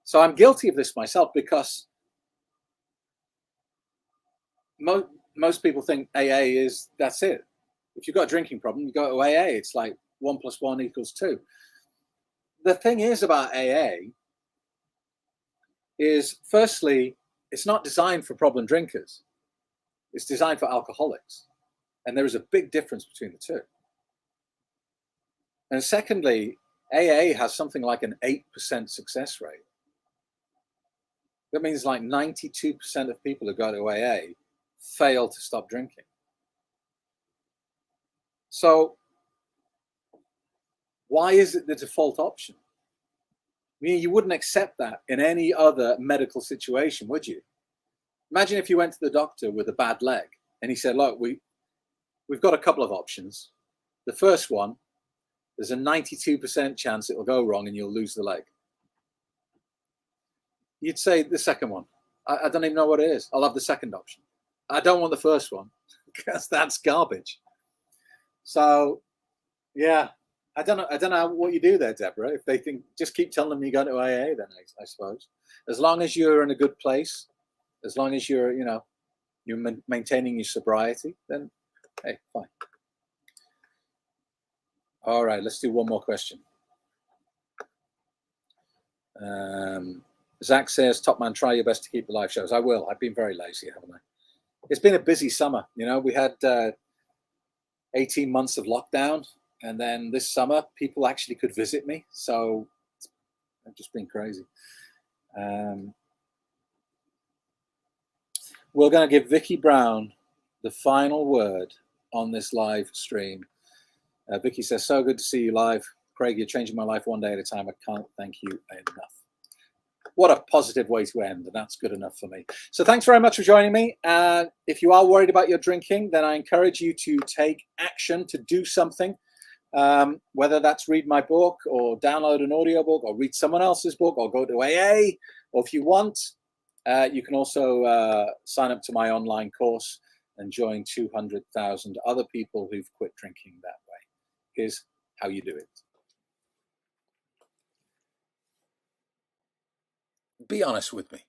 So I'm guilty of this myself because most people think AA is, that's it. If you've got a drinking problem, you go to AA. It's like 1 + 1 = 2. The thing is about AA is, firstly, it's not designed for problem drinkers. It's designed for alcoholics. And there is a big difference between the two. And secondly, AA has something like an 8% success rate. That means like 92% of people who go to AA fail to stop drinking. So why is it the default option? I mean, you wouldn't accept that in any other medical situation, would you? Imagine if you went to the doctor with a bad leg and he said, look, we've got a couple of options. The first one, there's a 92% chance it will go wrong and you'll lose the leg. You'd say the second one. I don't even know what it is. I'll have the second option. I don't want the first one because that's garbage. So, yeah, I don't know what you do there, Deborah. If they think, just keep telling them you go to AA, then I suppose. As long as you're in a good place, as long as you're, you know, you're maintaining your sobriety, then hey, fine. All right, let's do one more question. Zach says, top man, try your best to keep the live shows. I will. I've been very lazy, haven't I? It's been a busy summer. You know, we had 18 months of lockdown. And then this summer, people actually could visit me. So I've just been crazy. We're going to give Vicky Brown the final word on this live stream. Vicky says, so good to see you live. Craig, you're changing my life one day at a time. I can't thank you enough. What a positive way to end, and that's good enough for me. So thanks very much for joining me. If you are worried about your drinking, then I encourage you to take action, to do something, whether that's read my book or download an audiobook or read someone else's book or go to AA. Or if you want, you can also sign up to my online course and join 200,000 other people who've quit drinking that way. Here's how you do it. Be honest with me.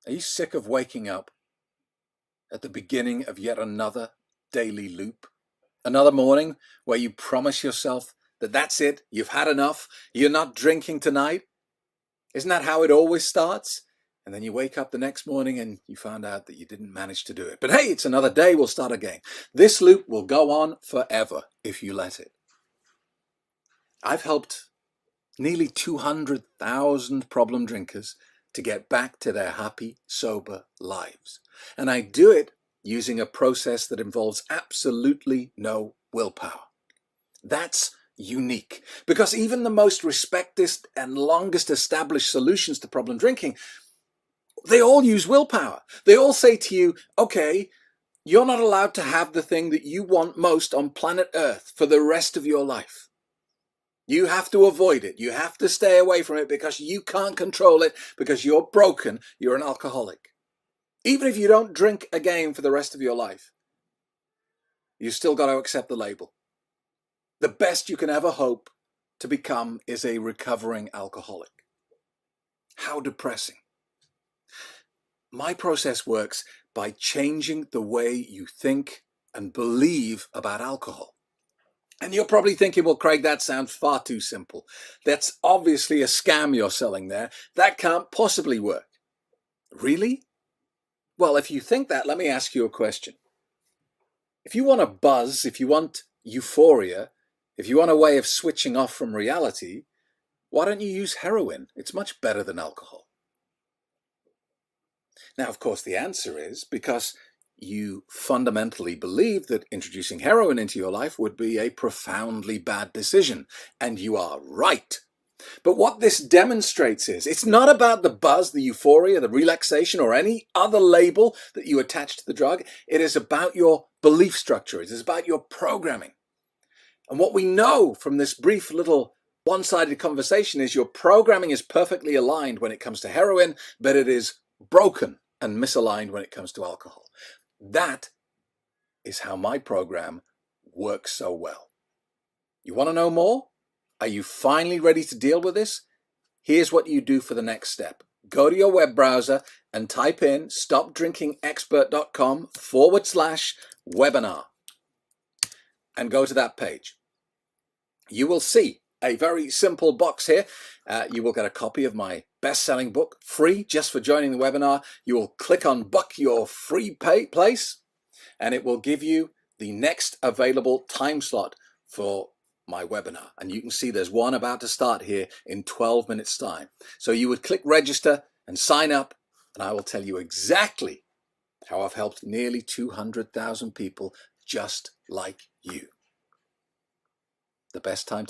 Are you sick of waking up at the beginning of yet another daily loop? Another morning where you promise yourself that that's it, you've had enough, you're not drinking tonight? Isn't that how it always starts? And then you wake up the next morning and you find out that you didn't manage to do it. But hey, it's another day, we'll start again. This loop will go on forever if you let it. I've helped nearly 200,000 problem drinkers to get back to their happy, sober lives. And I do it using a process that involves absolutely no willpower. That's unique because even the most respected and longest established solutions to problem drinking, they all use willpower. They all say to you, okay, you're not allowed to have the thing that you want most on planet Earth for the rest of your life. You have to avoid it. You have to stay away from it because you can't control it, because you're broken. You're an alcoholic. Even if you don't drink again for the rest of your life, you still got to accept the label. The best you can ever hope to become is a recovering alcoholic. How depressing. My process works by changing the way you think and believe about alcohol. And you're probably thinking, well, Craig, that sounds far too simple. That's obviously a scam you're selling there. That can't possibly work. Really? Well, if you think that, let me ask you a question. If you want a buzz, if you want euphoria, if you want a way of switching off from reality, Why don't you use heroin? It's much better than alcohol. Now, of course, the answer is because you fundamentally believe that introducing heroin into your life would be a profoundly bad decision. And you are right. But what this demonstrates is it's not about the buzz, the euphoria, the relaxation, or any other label that you attach to the drug. It is about your belief structure. It is about your programming. And what we know from this brief little one-sided conversation is your programming is perfectly aligned when it comes to heroin, but it is broken and misaligned when it comes to alcohol. That is how my program works so well. You want to know more? Are you finally ready to deal with this? Here's what you do for the next step. Go to your web browser and type in stopdrinkingexpert.com/webinar and go to that page. You will see a very simple box here. You will get a copy of my best-selling book, free, just for joining the webinar. You will click on book your free place, and it will give you the next available time slot for my webinar. And you can see there's one about to start here in 12 minutes time. So you would click register and sign up, and I will tell you exactly how I've helped nearly 200,000 people just like you. The best time